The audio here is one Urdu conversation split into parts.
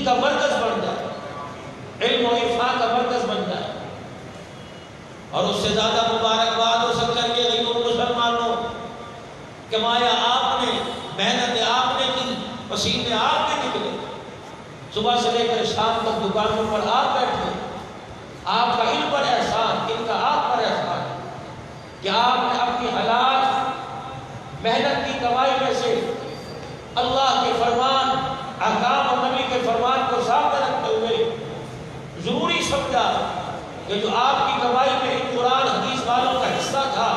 کا مرکز بن جائے، علم و عرفان کا مرکز بن جائے. اور اس سے زیادہ مبارکباد ہو سکتا ہے یہ غیور مسلمانوں کہ مایا آپ نے محنت آپ نے کی، پسینے آپ نے نکلے، صبح سے لے کر شام تک دکانوں پر آپ بیٹھے. آپ کا ان پر احسان، ان کا آپ پر احسان کہ آپ نے اپنی حلال محنت کی کمائی میں سے اللہ کے فرمان، احکام اور نبی کے فرمان کو سامنے رکھتے ہوئے ضروری سمجھا کہ جو آپ کی کمائی میں قرآن حدیث والوں کا حصہ تھا،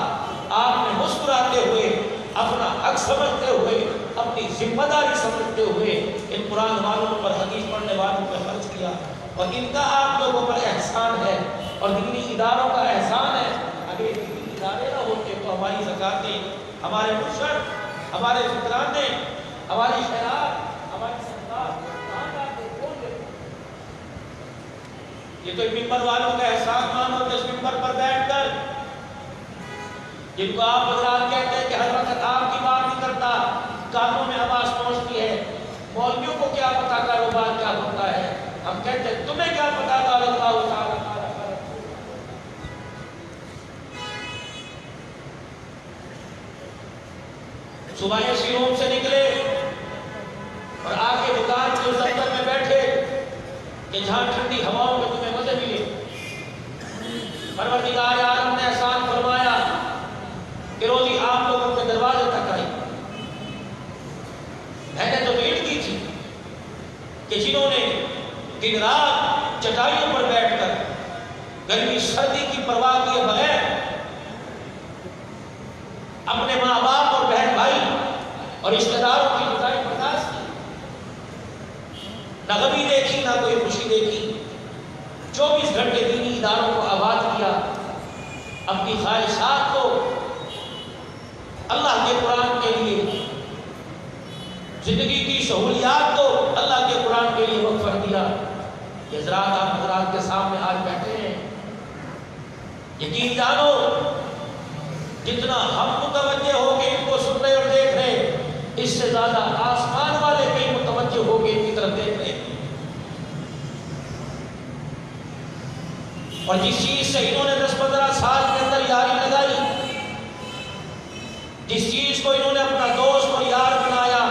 آپ نے مسکراتے ہوئے، اپنا حق سمجھتے ہوئے، اپنی ذمہ داری سمجھتے ہوئے ان قرآن والوں پر، حدیث پڑھنے والوں پر خرچ کیا. اور ان کا آپ لوگوں پر احسان ہے اور دینی اداروں کا احسان ہے. اگر یہ دینی ادارے نہ ہوتے تو ہماری زکاتیں، ہمارے مرشد، ہمارے فطرانے، ہماری خیرات، ہماری صدقات کہاں جاتے؟ کون دیتے؟ یہ تو ممبر والوں کا احسان مانو جس ممبر پر بیٹھ کر جن کو آپ حضرات کہتے ہیں کہ ہر وقت آپ کی بات نہیں کرتا، کانوں میں آواز پہنچتی ہے. مولویوں کو کیا پتا کاروبار کیا ہوتا ہے؟ ہم کہتے ہیں تمہیں کیا پتا قال اللہ تعالی. صبح اسی روم سے نکلے اور آ کے دکان کے دفتر میں بیٹھے کہ جہاں ٹھنڈی ہواؤں میں تمہیں مزے ملے. پروردگار عالم نے احسان فرمایا کہ روزی آپ لوگوں کے دروازے تک آئی. میں نے تو ویٹ کی تھی کہ جنہوں نے دن رات چٹائیوں پر بیٹھ کر گرمی سردی کی پرواہ کیے بغیر اپنے ماں باپ اور بہن بھائی اور رشتہ داروں کی جدائی برداشت کی، نہ غمی دیکھی نہ کوئی خوشی دیکھی، 24 گھنٹے دینی اداروں کو آباد کیا، اپنی خواہشات کو اللہ کے قرآن کے لیے، زندگی کی سہولیات کو اللہ کے قرآن کے لیے وقف کر دیا. یہ حضرات آپ حضرات کے سامنے آج بیٹھے ہیں، یقین جانو جتنا ہم متوجہ ہو کے ان کو سن رہے اور دیکھ رہے، اس سے زیادہ آسمان والے کئی متوجہ ہو کے ان کی طرف دیکھ رہے. اور جس چیز سے انہوں نے 10-15 سال کے اندر یاری لگائی، جس چیز کو انہوں نے اپنا دوست اور یار بنایا،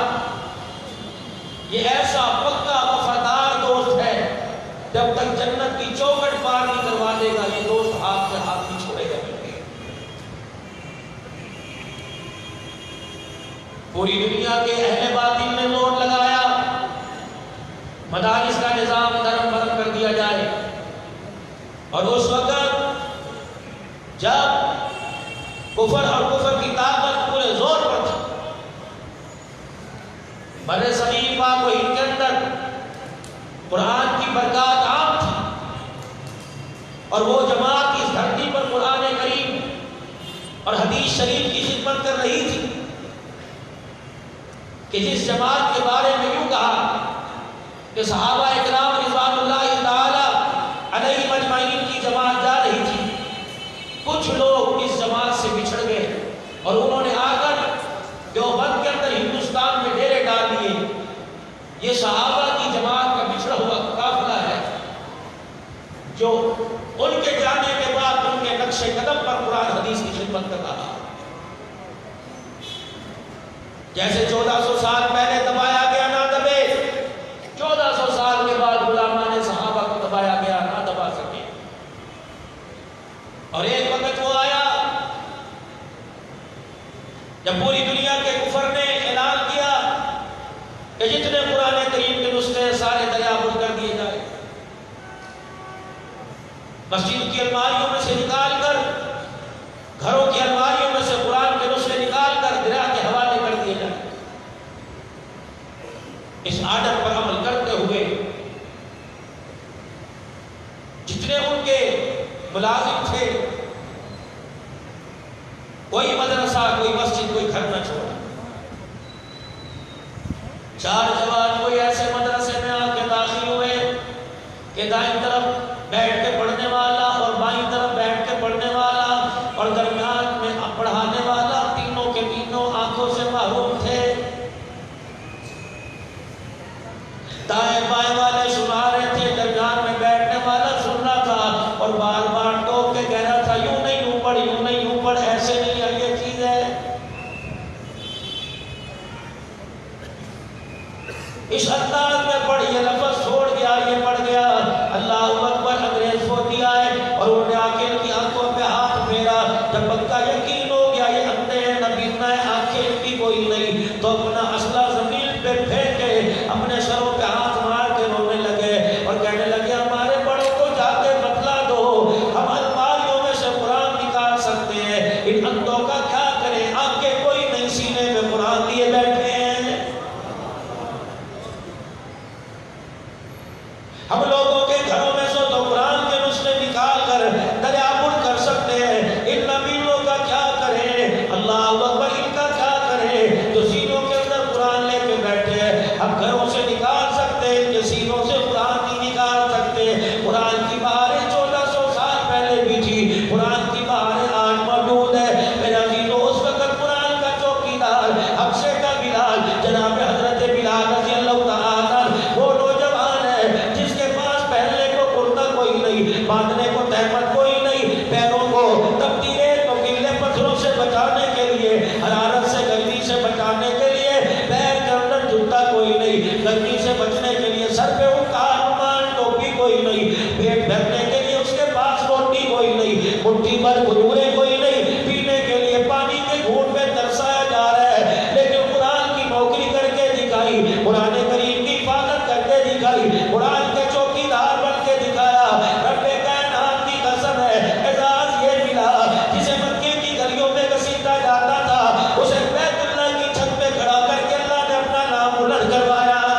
یہ ایسا پکا وفادار دوست ہے جب تک جنت کی چوکھٹ پار نہیں کروا دے گا یہ دوست ہاتھ میں ہاتھ نہیں چھوڑے گا. پوری دنیا کے اہل باطل نے زور لگایا مدارس کا نظام نرم برم کر دیا جائے، اور اس وقت جب کفر اور کفر کی طاقت پورے زور پر تھی، بر صغیر پاک و ہند کے اندر قرآن کی برکات عام تھی، اور وہ جماعت اس دھرتی پر قرآن کریم اور حدیث شریف کی خدمت کر رہی تھی کہ جس جماعت کے بارے میں یوں کہا کہ صحابہ اکرام رضوان اللہ تعالی علیہم اجمعین کی جماعت جا رہی تھی، کچھ لوگ اس جماعت سے بچھڑ گئے اور انہوں نے آ کر دیوبند کے اندر ہندوستان میں ڈیرے ڈال دیے. یہ صحابہ کی جماعت کا بچھڑا ہوا قافلہ ہے جو ان کے جانے کے بعد ان کے نقش قدم پر قرآن حدیث کی خدمت کر رہا. جیسے 1400 سال پہلے دبایا گیا نہ دبے، 1400 سال کے بعد غلامان صحابہ کو دبایا گیا نہ دبا سکے. اور ایک وقت وہ آیا جب پوری دنیا کے کفر نے اعلان کیا کہ جتنے قرآن کریم کے نسخے سارے دریابند کر دیے جائے، مسجد کی الماریوں میں سے نکال کر، گھروں کی الماریوں میں سے قرآن کے نسخے نکال کر دریا کے حوالے کر دیے جائے. اس آرڈر پر عمل کرتے ہوئے جتنے ان کے ملازم تھے، کوئی مدرسہ، کوئی مسجد، کوئی گھر نہ چھوڑا. 4 جوان کوئی ایسے مدرسے میں آ کے داخل ہوئے کہ دائیں طرف بیٹھ کے پڑھنے والا اور بائیں طرف بیٹھ کے پڑھنے والا اور درمیان میں پڑھانے والا، تینوں کے تینوں آنکھوں سے محروم تھے. دائیں بائیں والے ہم لوگوں کے گھروں میں سو تو قرآن کے نسخے نکال کر دریا پر کر سکتے ہیں، ان نبیوں کا کیا کریں، اللہ اکبر، ان کا کیا کریں جو سینوں کے اندر قرآن لے کے بیٹھے ہیں۔ ہم گھروں سے نکال سکتے ہیں، ان کے سینوں سے قرآن نہیں نکال سکتے۔ قرآن کی بہاریں 1400 سال پہلے بھی تھی، قرآن کی بہاریں آج موجود ہے۔ میرے عزیزو، اس وقت قرآن کا چوکیدار حبشے کا بلال، جناب حضرت بلال رضی اللہ تعالیٰ، وہ نوجوان ہے جس کے پاس پہننے کو کرتا کوئی نہیں، باندھنے کو تہمت کوئی نہیں، پیروں کو تبدیلے کو گلے پتھروں سے بچانے کے لیے، حرارت سے گرمی سے بچانے کے لیے پیر کے اندر جوتا کوئی نہیں، گرمی سے بچنے کے لیے سر پہ اٹھار رومال ٹوپی کوئی نہیں، پیٹ بھرنے کے لیے اس کے پاس روٹی کوئی نہیں، مٹھی پر کھجوریں کوئی نہیں، پینے کے لیے پانی کے گھونٹ میں ترسایا جا رہا ہے، لیکن قرآن کی نوکری کر کے دکھائی، قرآن کریم کی حفاظت کر کے دکھائی، قرآن کے چوکیدار بن کے دکھایا۔ رب کائنات کی قسم ہے، اعزاز یہ ملا جسے مکے کی گلیوں میں گھسیٹا جاتا تھا، اسے بیت اللہ کی چھت پہ کھڑا کر کے اللہ نے اپنا نام بلند کروایا ہے۔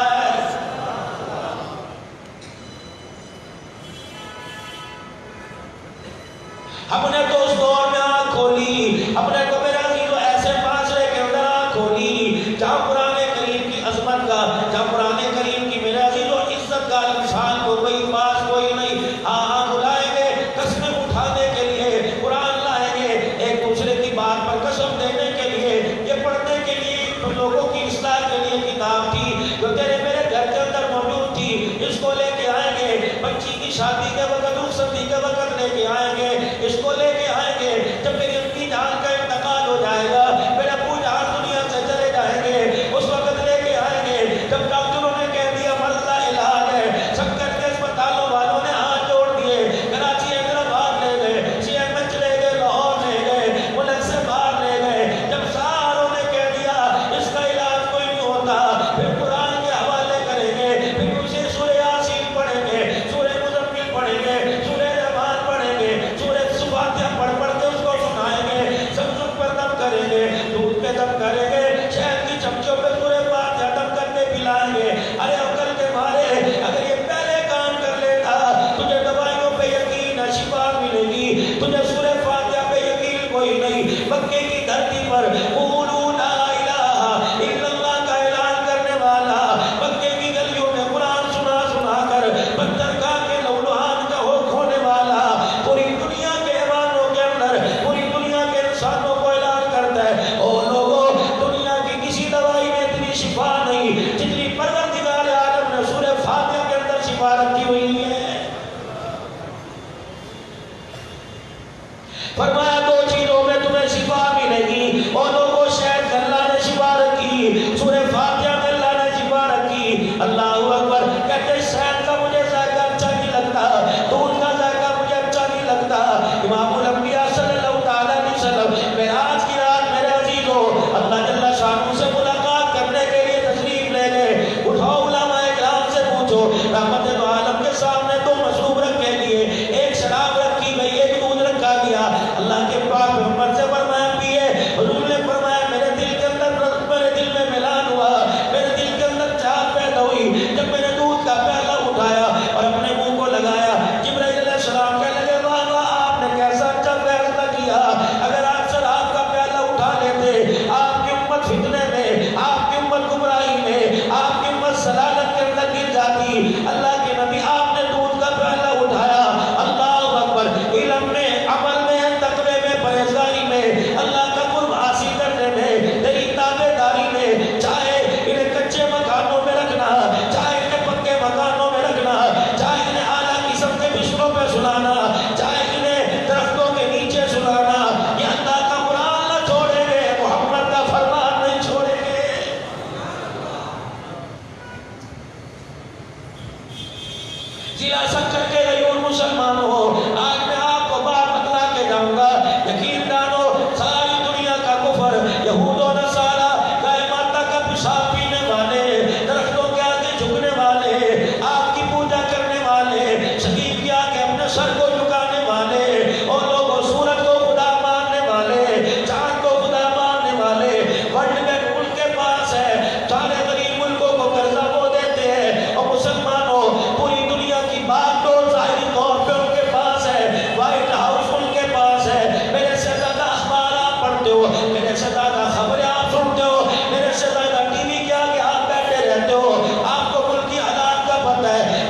ہم نے تو اس دور میں آنکھ کھولی، ہم نے تو میرے عزیزو ایسے معاشرے کے اندر آنکھ کھولی جہاں قرآن کریم کی عظمت کا، جہاں قرآن کریم کی میرے عزیزو عزت کا انسان کو کوئی پاس کوئی نہیں۔ ہاں بلائیں گے قسمیں اٹھانے کے لیے، قرآن لائیں گے ایک دوسرے کی بات پر قسم دینے کے لیے، یہ پڑھنے کے لیے لوگوں کی اصلاح کے لیے کتاب تھی جو تیرے میرے گھر کے اندر موجود تھی، اس کو لے کے آئیں گے، بچی کی شادی کے وقت رخصتی کے وقت لے کے آئیں گے، اس کو لے کے آئیں گے جب میری امی جان کا انتقال ہو جائے گا، میرے ابو جان دنیا سے چلے جائیں گے، اس وقت لے کے آئیں گے جب ڈاکٹروں نے کہہ دیا مرض کا علاج ہے، شکر کے اسپتالوں والوں نے ہاتھ جوڑ دیے، کراچی حیدرآباد لے گئے، سی ایم ایچ لے گئے، لاہور لے گئے، ملک سے باہر لے گئے، جب ساروں نے کہہ دیا اس کا علاج کوئی نہیں ہوتا، پھر قرآن کے حوالے کریں گے، پھر اسے سورہ یاسین پڑھیں گے، سورہ مزمل پڑھیں گے، سورہ رحمان پڑھیں گے، سورہ فاتحہ پڑھ پڑھ کے اس کو سنائیں گے، زمزم پر دم کریں گے، دودھ پہ دم کریں گے، شہد کی چمچوں پہ سورہ فاتحہ دم کر کے پلائیں گے۔ ارے عقل کے مارے اگر یہ پہلے کام کر لیتا، تجھے دوائیوں پہ یقین ہے شفا ملے گی، تجھے سورہ فاتحہ پہ یقین کوئی نہیں۔ مکے کی دھرتی پر قولوا لا الہ الا اللہ کا اعلان کرنے والا، مکے کی گلیوں میں قرآن سنا سنا کر بندرگاہ کے لولوہان کا ہو کھونے والا، پوری دنیا کے حیوانوں کے اندر، پوری دنیا کے انسانوں کو اعلان کرتا ہے، او لوگوں، دنیا کی کسی دوائی میں اتنی شفا نہیں جتنی پروردگار عالم نے سورہ فاتحہ کے اندر شفا رکھی ہوئی ہے۔ فرمایا دو چیزوں میں تمہیں شفا ملے گی، اور لوگوں شہد میں اللہ نے شفا رکھی، سورہ فاتحہ میں اللہ نے شفا رکھی۔ اللہ اکبر، کہتے شہد کا مجھے ذائقہ اچھا نہیں لگتا، دودھ کا ذائقہ مجھے اچھا نہیں لگتا۔ امام الانبیاء صلی اللہ تعالیٰ علیہ وسلم معراج کی رات میرے عزیزو اللہ جل شانہ سے ملاقات کرنے کے لیے تشریف لے گئے۔ اٹھاؤ علماء کرام سے پوچھو، رحمت دو عالم کے سامنے دو مشروب رکھے لیے، ایک شراب رکھی گئی، ایک دودھ رکھا گیا۔ اللہ کے پاک پیغمبر سے فرمایا پیے، حضور نے فرمایا میرے دل کے اندر، میرے دل میں ملان ہوا، میرے دل کے اندر چاہت پیدا ہوئی، جب میں نے دودھ کا پیالہ اٹھایا اور اپنے منہ کو لگایا، جبرائیل علیہ السلام کہنے لگے واہ واہ آپ نے کیسا اچھا فیصلہ کیا، اگر آپ شراب کا پیالہ اٹھا لیتے، آپ کی امت فتنے میں، آپ کی امت گمراہی میں، آپ کی امت ضلالت کے اندر گر جاتی۔ اللہ کے نبی آپ نے دودھ کا پیالہ اٹھایا، اللہ اکبر، علم میں، عمل میں، تقوی میں، پرہیزگاری میں، اللہ کا قرب حاصل کرنے میں، تیری تابعداری میں، چاہے انہیں کچے مکانوں میں رکھنا، چاہے انہیں پکے مکانوں میں رکھنا، چاہے انہیں اعلیٰ قسم کے بستروں پہ سلانا، چاہے انہیں درختوں کے نیچے سلانا، یہ اللہ کا قرآن نہ چھوڑیں گے، محمد کا فرمان نہیں چھوڑیں گے۔ ضلع سکر کے غیور مسلمانوں، آج میں آپ کو بات بتلا کے جاؤں گا، یقین جانو ساری دنیا کا کفر، یہود و نصارہ، گائے ماتا کا پیشاب پینے والے، درختوں کے آگے جھکنے والے، آگ کی پوجا کرنے والے، شکیب کے آگے اپنے سر کو جھکانے والے، اور لوگوں سورج کو خدا ماننے والے، چاند کو خدا ماننے والے، ورلڈ بینک ان کے پاس ہے، سارے غریب ملکوں کو قرضہ وہ دیتے ہیں، اور مسلمانوں پوری دنیا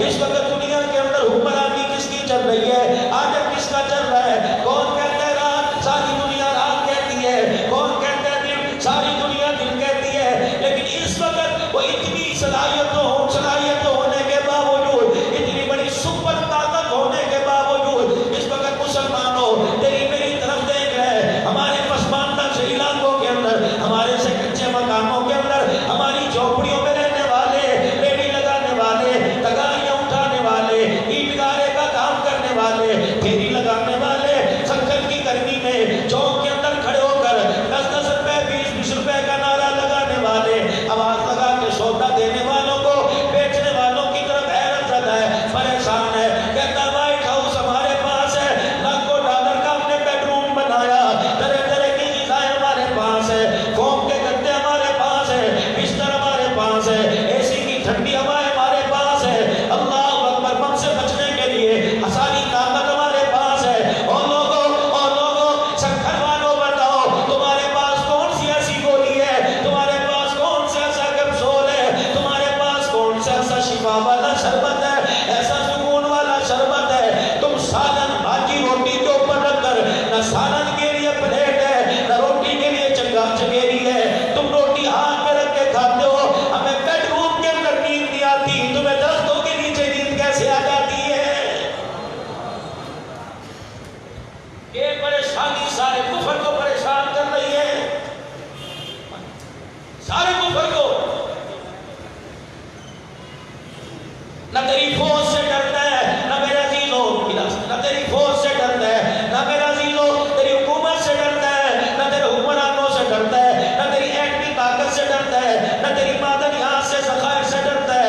اس وقت دنیا کے اندر حکمرانی کس کی چل رہی ہے؟ آدم کس کا چل رہا ہے؟ کون کہتا ہے رات؟ ساری دنیا رات کہتی ہے۔ کون کہتا ہے دن؟ ساری دنیا دن کہتی ہے۔ لیکن اس وقت وہ اتنی صلاحیتوں ہونے کے باوجود، اتنی بڑی سپر طاقت ہونے کے باوجود، اس وقت مسلمانوں تیری میری طرف دیکھ رہے، ہمارے پسماندہ سے علاقوں کے اندر، ہمارے سے کچے مکانوں کے اندر، ہماری جھوپڑیوں میں رہنے والے، ریڑی لگانے والے، تگاریاں اٹھانے والے، اینٹ گارے کا کام کرنے والے، پھیری لگانے والے، سنکل کی گرمی میں چوک کے اندر کھڑے ہو کر 10-10 روپے 20-20 روپے کا نعرہ لگانے والے، آواز لگا کے سودا دینے والوں کو بیچنے والوں کی طرف حیرت زدہ ہے، پریشان ہے، کہتا وائٹ ہاؤس ہمارے پاس ہے، لاکھوں ڈالر کا اپنے بیڈ روم بنایا، طرح طرح کی غذائیں ہمارے پاس ہے، فوم کے گدے ہمارے پاس ہے، بستر ہمارے پاس ہے، اے سی کی ٹھنڈی ہوائیں ہمارے پاس ہے، اللہ اکبر، بم سے بچنے کے لیے ساری طاقت ہمارے پاس ہے۔ اور لوگوں سکھر والوں بتاؤ، تمہارے پاس کون سی ایسی گولی ہے؟ تمہارے پاس کون سا ایسا کیپسول ہے؟ تمہارے پاس کون سا ایسا شفا والا شربت ہے، ایسا سکون والا شربت ہے؟ تم سالن بھاجی روٹی کے اوپر رکھ کر، نہ سالن کے لیے پلیٹ ہے، نہ روٹی کے لیے چنگیری ہے، تم روٹی ہاتھ میں رکھ کے کھاتے ہو، ہمیں بیڈ روم کے اندر نیند نہیں آتی، تمہیں دستوں کے نیچے نیند کیسے آ جاتی ہے؟ یہ پریشانی سارے کفر کو پریشان کر رہی ہے، سارے کفر کو۔ نہ تیری فوج سے ڈرتا ہے، نہ میرے عزیزوں، نہ تیری فوج سے ڈرتا ہے، نہ میرے عزیزوں تیری حکومت سے ڈرتا ہے، نہ تیرے حکمرانوں سے ڈرتا ہے، نہ تیری ایٹمی طاقت سے ڈرتا ہے، نہ تیری معدنیات سے ذخائر سے ڈرتا ہے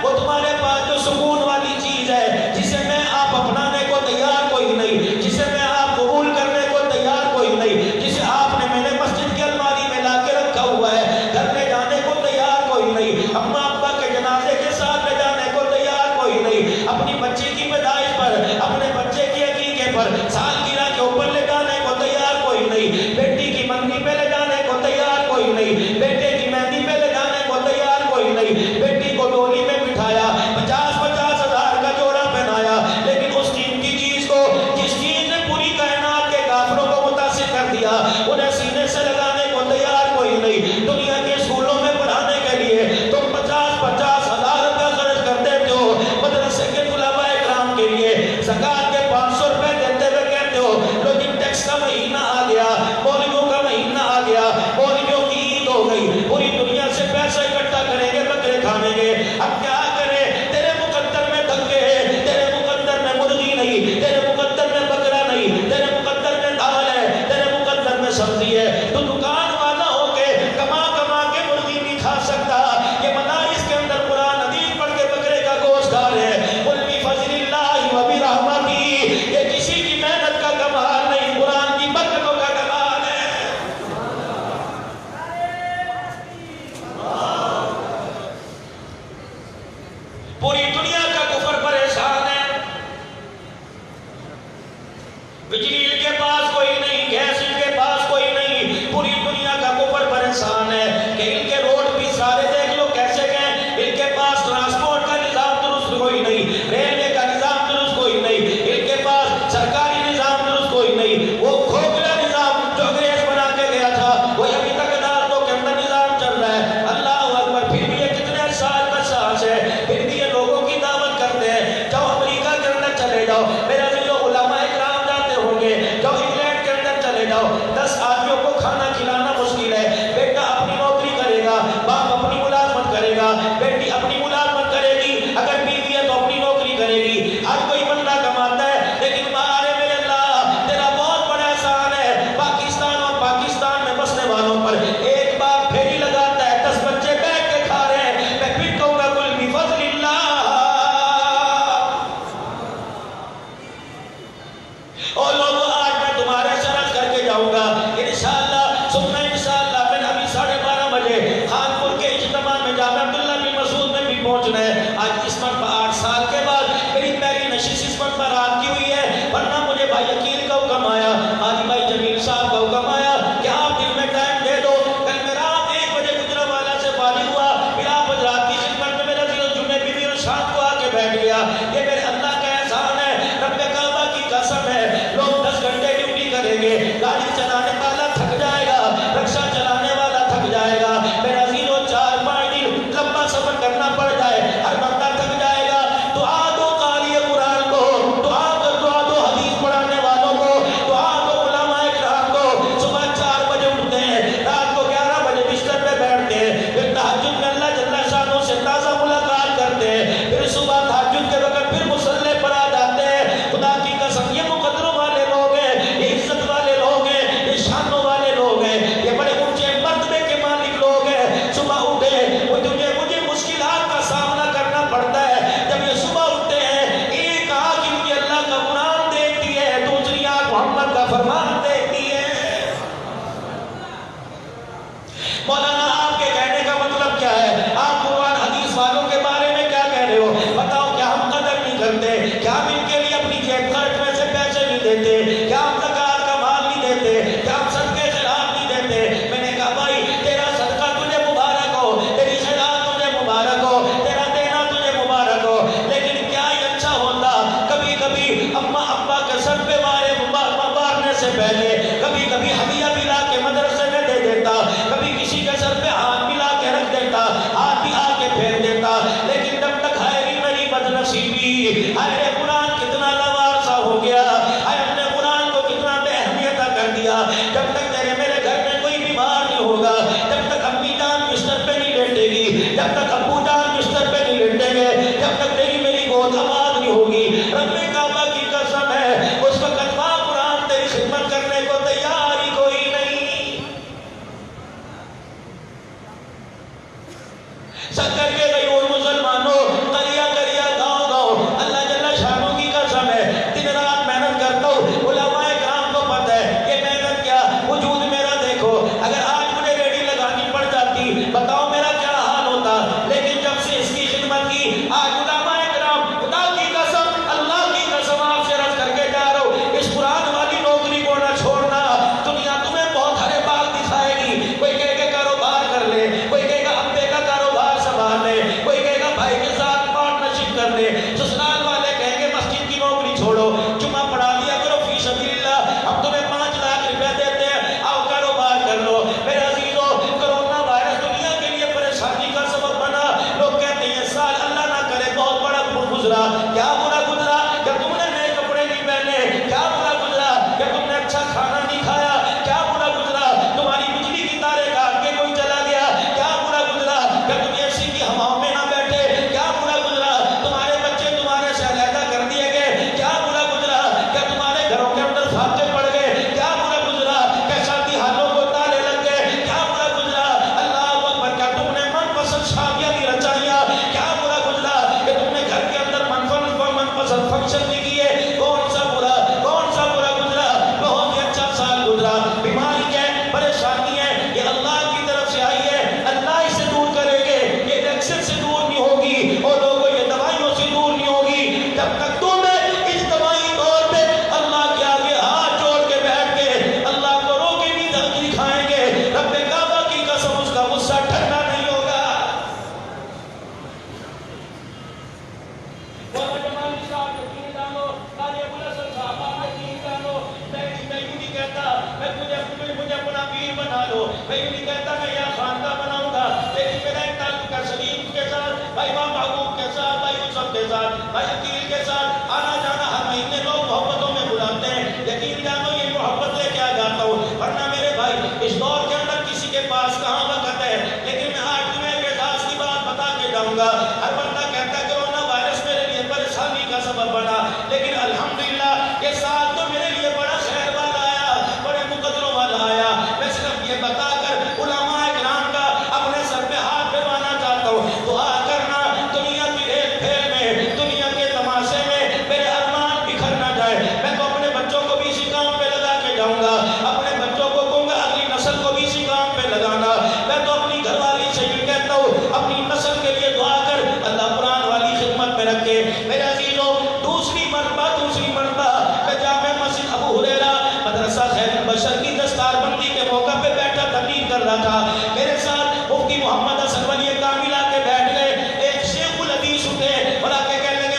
وہ تمہارے پاس جو سکون والی چیز ہے، جسے میں آپ اپنانے کو تیار کوئی نہیں، جسے میں آپ قبول کرنے کو تیار کوئی نہیں، جسے آپ نے میرے مسجد کی الماری میں لا کے رکھا ہوا ہے، گھر لے جانے کو تیار کوئی نہیں، اماں ابا کے جنازے کے ساتھ لے جانے کو تیار کوئی نہیں، اپنی بچی کی پیدائش پر، اپنے بچے کی عقیقے پر، سالگرہ کے اوپر لے جانے کو تیار کوئی نہیں، بیٹی کی منگنی پہ لے جانے کو تیار کوئی نہیں، بیٹے کی مہندی پہ لے جانے کو تیار کوئی نہیں، بیٹی کو ڈولی میں بٹھایا، 50-50 ہزار کا جوڑا پہنایا، لیکن اس قیمتی چیز کو، جس چیز نے پوری کائنات کے کافروں کو متاثر کر دیا، انہیں سینے سے لگانے کو تیار کوئی نہیں۔ دنیا کے اسکولوں میں پڑھانے کے لیے تم 50-50 ہزار روپے خرچ کر دیتے ہو، مدرسے کے طلباء اکرام کے لیے زکوٰۃ کے 500 روپے دیتے ہوئے کہتے ہو لیکن ٹیکس کا مہینہ آ گیا، مولویوں کا مہینہ آ گیا، مولویوں کی عید ہو گئی، پوری دنیا سے پیسہ اکٹھا کریں گے، بکرے کھانے گے، اب کیا کریں؟ تیرے مقدر میں دھکے ہیں، تیرے مقدر میں مرغی نہیں، تیرے مقدر میں بکرا نہیں، تیرے مقدر میں دال ہے، تیرے مقدر میں سبزی ہے، تو دکان والا ہو کے کما کے مرغی نہیں کھا سکتا، یہ مدارس کے اندر قرآن حدیث پڑھ کے بکرے کا گوشت کھا رہے ہیں، قل بفضل اللہ وبرحمتہ، یہ کسی کی محنت کا کمال نہیں، قرآن کی برکتوں کا کمال ہے۔ پوری دنیا کا کفر پریشان ہے، بجلی ان کے پاس کوئی نہیں، گیس ان کے پاس کوئی نہیں، پوری دنیا کا کفر پریشان ہے کہ ان کے روڈ بھی سارے دیکھ لو کیسے گئے، ان کے پاس ٹرانسپورٹ کا نظام درست کوئی نہیں، ریلوے کا نظام درست کوئی نہیں، ان کے پاس سرکاری نظام درست کوئی نہیں، وہ کھوکھلا نظام جو انگریز بنا کے گیا تھا وہ ابھی تک عدالتوں کے اندر نظام چل رہا ہے۔ اللہ اکبر، پھر بھی یہ کتنے سال کا ساز ہے، پھر بھی یہ لوگوں کی دعوت بیٹھ گیا. یہ میرے اللہ کا احسان ہے. رب کعبہ کی قسم ہے لوگ 10 گھنٹے ڈیوٹی کریں گے, گاڑی چلانے والا تھک جائے گا, رکشہ چلانے والا تھک جائے گا, میرا عزیزو 4-5 دن لمبا سفر کرنا پڑ جائے, ہر بندہ تھک جائے گا. دعا دو قاری قرآن کو, دعا دو حدیث پڑھانے والوں کو, دعا دو علماء کرام کو. صبح 4 بجے اٹھتے ہیں, رات کو 11 بجے بستر پہ بیٹھتے ہیں, پھر تہجد میں اللہ جل شانہ سے تازہ ملاقات کرتے ہیں, پھر صبح تہجد کے وقت پھر مصلی پر آ جاتے ہیں. خدا کی قسم یہ مقدروں والے لوگ ہیں, یہ عزت والے لوگ ہیں, یہ شانوں والے لوگ ہیں, یہ بڑے اونچے مرتبے کے مالک لوگ ہیں. صبح اٹھے مجھے مشکلات کا سامنا کرنا پڑتا ہے. جب یہ صبح اٹھتے ہیں, ایک آنکھ مجھے اللہ کا قرآن دیکھتی ہے, دوسری آنکھ محمد کا فرمان دیکھتی ہے. مولانا آپ کے کہنے کا مطلب کیا ہے؟ آپ قرآن حدیث والوں کے بارے میں کیا کہہ رہے ہو؟ بتاؤ کیا ہم قدر نہیں کرتے؟ کیا ہم ان کے لیے اپنی جیب خرچ میں سے پیسے نہیں دیتے؟ کیا ہم زکوٰۃ کا مال نہیں دیتے؟ کیا ہم صدقے خیرات نہیں دیتے؟ میں نے کہا بھائی تیرا صدقہ تجھے مبارک ہو, تیری خیرات تجھے مبارک ہو, تیرا دینا تجھے مبارک ہو, لیکن کیا یہ اچھا ہوتا کبھی کبھی اماں ابا کے سر پہ مارنے سے پہلے کبھی کبھی ہدیہ ملا کے مدرسے میں دے دیتا, کبھی کسی کے سر پہ ہاتھ ملا کے رکھ دیتا, ہاتھ بھی آ کے پھیر دیتا. لیکن جب تک ہے میری بدنصیبی, ہائے قرآن کتنا لوارسا ہو گیا, ہائے ہم نے قرآن کو کتنا بے اہمیت کر دیا. جب تک تیرے میرے گھر میں کوئی بیمار نہیں ہوگا, جب تک امی جان بستر پہ نہیں لیٹے گی, جب تک ابو جان بستر پہ نہیں لیٹیں گے, جب تک تیری میری گود آباد نہیں ہوگی, رب کعبہ کی قسم ہے اس وقت ماں قرآن تیری خدمت کرنے کو تیار ہی کوئی نہیں. سب کر کے گئی اور مسلمانوں, کریا گاؤں اللہ جل شانہ کی قسم ہے دن رات محنت کرتا ہوں. علماء کرام کو پتہ ہے یہ محنت کیا, وجود میرا دیکھو, اگر آج مجھے ریڈی لگانی پڑ جاتی بتاؤ میرا کیا حال ہوتا. لیکن جب سے اس کی خدمت کی, آج علماء کرام خدا کی قسم اللہ کی قسم آپ سے عرض کر کے جا رہا ہوں, اس قرآن والی نوکری کو نہ چھوڑنا. دنیا تمہیں بہت ہرے بال دکھائے گی, کوئی کہے کہ کاروبار کر لے, کوئی کہے گا ابے کا کاروبار سنبھال لے, کوئی کہے گا بھائی کے ساتھ پارٹنرشپ کر لے, سسرال والے کہیں گے مسجد کی نوکری چھوڑو, جمعہ پڑھا دیا کرو فی سبیل اللہ, ہم تمہیں 5 لاکھ روپے دیتے ہیں, آؤ کاروبار کر لو. میرے عزیزو کرونا وائرس دنیا کے لیے پریشانی کا سبب بنا. لوگ کہتے ہیں سال اللہ نہ کرے بہت بڑا گزرا, کیا برا گزرا کہ تم نے نئے کپڑے نہیں پہنے, کیا برا گزرا کہ تم نے اچھا کھانا نہیں کھایا, کیا برا گزرا تمہاری بجلی کی تارے کاٹ کے کوئی چلا گیا, کیا برا گزرا کہ تم اے کی ہواؤں میں نہ بیٹھے, کیا برا گزرا تمہارے بچے تمہارے سے علیحدہ کر دیے گئے, کیا برا گزرا کہ تمہارے گھروں کے اندر فاقے پڑ گئے, کیا برا گزرا کہ شادی حالوں کو تالے لگ گئے, کیا برا گزرا اللہ اکبر کہ تم نے من پسند شادیاں نہیں رچائیاں, کیا برا گزرا کہ تم نے گھر کے اندر من پسند فنکشن نہیں کیے. کون سا برا گزرا, بہت ہی اچھا سال گزرا. بیماری ہے, پریشانی ہے, یہ اللہ کی طرف سے آئی ہے, اللہ اسے دور کرے گے, یہ انفیکشن سے دور نہیں ہوگی اور لوگوں یہ دوائیوں سے دور نہیں ہوگی. جب تک تم اجتماعی طور پہ اللہ کے آگے ہاتھ جوڑ کے بیٹھ کے اللہ کو رو کے بھی درد دکھائیں گے, رب کعبہ کی قسم اس کا غصہ ٹھنڈا نہیں ہوگا. مجھے اپنا پیر بنا لو, میں یوں نہیں کہتا میں یہاں خاندہ بناؤں گا, لیکن میرا ایک تعلق ہے سلیم کے ساتھ, بھائی امام محبوب کے ساتھ, بھائی یوسف کے ساتھ, بھائی عقیل کے ساتھ آنا جانا ہر مہینے لوگ محبتوں میں بلاتے ہیں. یقین جانو یہ محبت لے کے آ جاتا ہوں, ورنہ میرے بھائی اس دور کے اندر کسی کے پاس کہاں وقت ہے. لیکن میں آج تمہیں ایک اعزاز کی بات بتا کے جاؤں گا. ہر بندہ کہتا ہے کرونا وائرس میرے لیے پریشانی کا سبب بنا, لیکن الحمدللہ یہ سال تو میرے لیے بڑا خیر والا آیا, بڑے مقدروں والا آیا. میں صرف یہ بتا کر علماء کرام کا اپنے سر پہ ہاتھ پھیروانا چاہتا ہوں, دعا کرنا دنیا کی ریل پھیل میں, دنیا کے تماشے میں میرے ارمان بکھر نہ جائے. میں تو اپنے بچوں کو بھی اسی کام پہ لگا کے جاؤں گا, اپنے بچوں کو کہوں گا اگلی نسل کو بھی اسی کام پہ لگانا. میں تو اپنی گھر والی سے یہ کہتا ہوں اپنی نسل کے لیے دعا کر اللہ قرآن والی خدمت میں رکھے. میرے عزیزوں دوسری مرتبہ میں جامع مسجد ابو ہریرہ مدرسہ خیر البشر کی دستار بندی کے موقع پہ بیٹھا تقریر کر رہا تھا. میرے ساتھ مفتی محمد حسن ولی کامل آ کے بیٹھ گئے. ایک شیخ الحدیث اٹھے اور آ کے کہنے لگے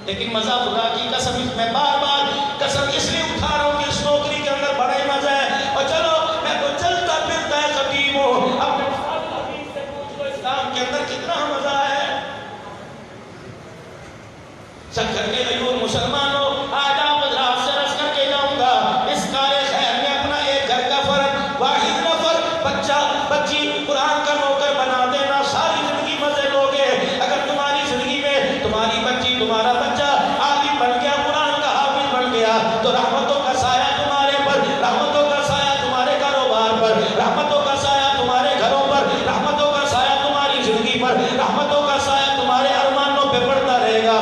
لیکن مزہ خدا کی قسم میں بار بار قسم اس لیے اٹھا رہا ہوں کہ اس نوکری کے اندر بڑا ہی مزہ ہے. اور چلو میں تو چلتا پھرتا ہے خطیب ہوں, اپنے خطیب سے پوچھ لو اس کام کے اندر کتنا مزہ ہے. شکر کے غیور مسلمانوں, آج آپ حضرات سے رس کر کے جاؤں گا, اس کارِ خیر میں اپنا ایک گھر کا فرد واحد نفر بچہ بچی قرآن کا نوکر بنا دینا, ساری زندگی مزے لوگے. اگر تمہاری زندگی میں تمہاری بچی تمہارا بچہ عالم بن گیا, قرآن کا حافظ بن گیا, تو رحمتوں کا سایہ تمہارے پر, رحمتوں کا سایہ تمہارے کاروبار پر, رحمتوں کا سایہ تمہارے گھروں پر, رحمتوں کا سایہ تمہاری زندگی پر, رحمتوں کا سایہ تمہارے ارمانوں پہ پڑتا رہے گا.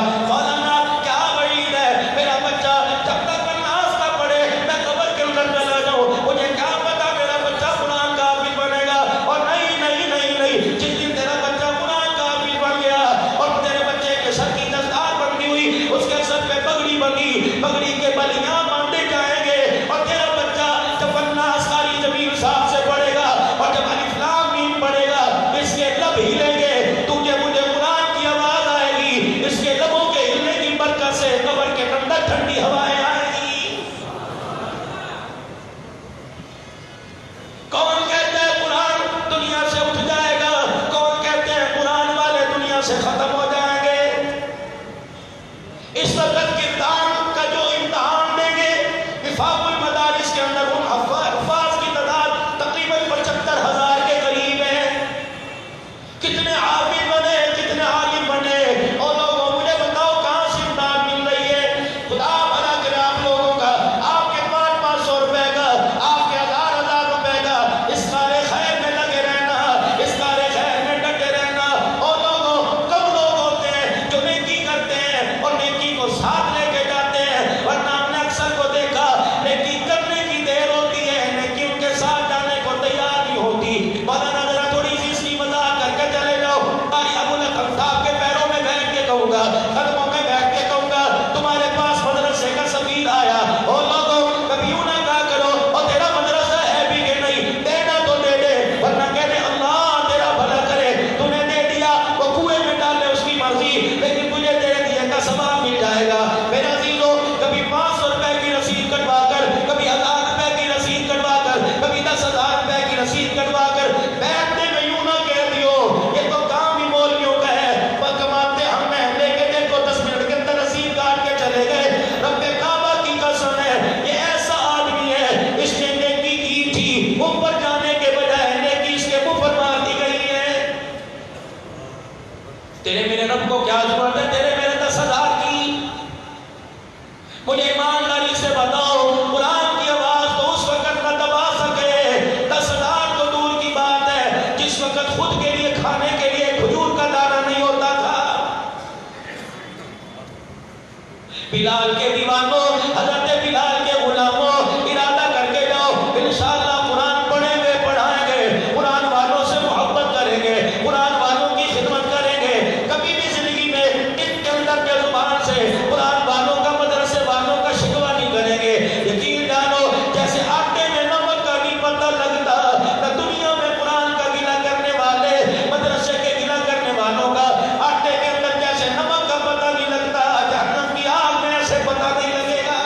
بلال کے دیوانوں, حضرت بلال کے غلاموں, ارادہ کر کے جاؤ, انشاءاللہ قرآن پڑھیں گے, پڑھائیں گے, قرآن والوں سے محبت کریں گے, قرآن والوں کی خدمت کریں گے. کبھی بھی زندگی میں ان کے اندر کے زبان سے قرآن والوں کا, مدرسے والوں کا شکوہ نہیں کریں گے. یقین جانو جیسے آٹے میں نمک کا نہیں پتہ لگتا, نہ دنیا میں قرآن کا گلہ کرنے والے, مدرسے کے گلہ کرنے والوں کا آٹے کے اندر جیسے نمک کا پتہ نہیں لگتا, جہنم کی آگ میں ایسے پتہ نہیں لگے گا.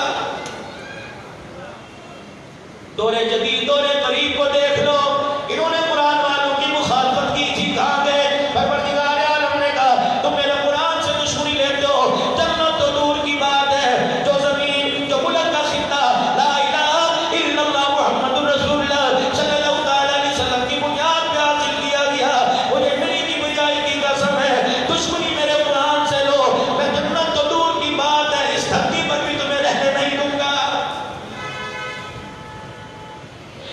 دور جدید, دور قریب کو دیکھ لو, انہوں نے قرآن والوں کی مخالفت کی تھی, کہاں گئے؟ پروردگار عالم نے کہا تم میرے قرآن سے دشمنی لیتے ہو, جنت تو دور کی بات ہے, جو زمین, جو ملک کا خطہ لا الہ الا اللہ محمد رسول اللہ صلی اللہ علیہ وسلم کی بنیاد پہ حاصل کیا گیا, مجھے میری کی بجائی کی قسم ہے, دشمنی میرے قرآن سے لو, میں جنت تو دور کی بات ہے, اس دھرتی پر بھی تمہیں رہنے نہیں دوں گا.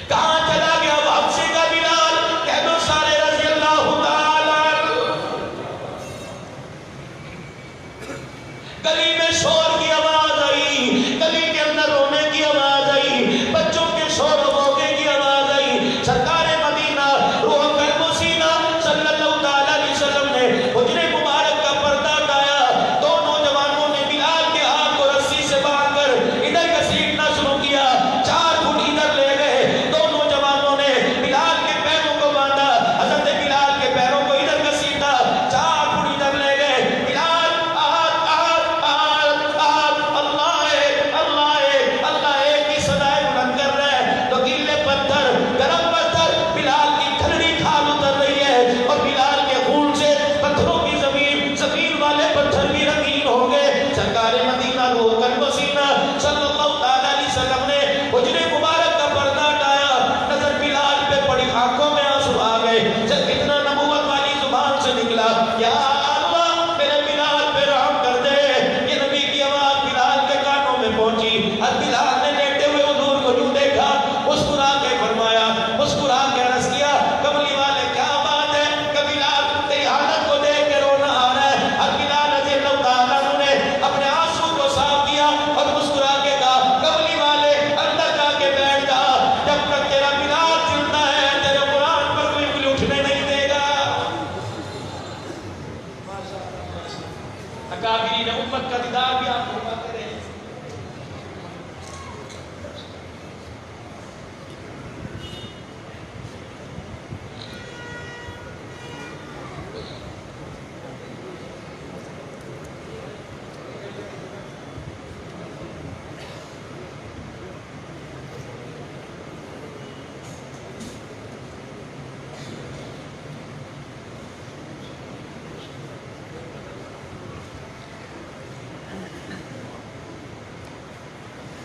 کہاں چلا گیا وہ حبشے کا بلال؟ کہہ دو سارے رضی اللہ تعالیٰ. گلی میں شور کی آواز آئی, گلی کے اندر رونے کی آواز آئی, بچوں کے شور بوکے کی آواز آئی. سرکار مدینہ روح قلب و سینہ صلی اللہ علیہ وسلم نے حجرے مبارک کا پردہ ہٹایا, دو نوجوانوں نے بلال کے ہاتھ کو رسی سے باندھ کر ادھر گھسیٹنا شروع کیا, 4 فٹ ادھر لے گئے, دو نوجوانوں نے بلال کے پیروں کو باندھا, حضرت بلال کے پیروں کو ادھر گھسیٹا, 4 فٹ ادھر لے گئے, بلال آہد آہد آہد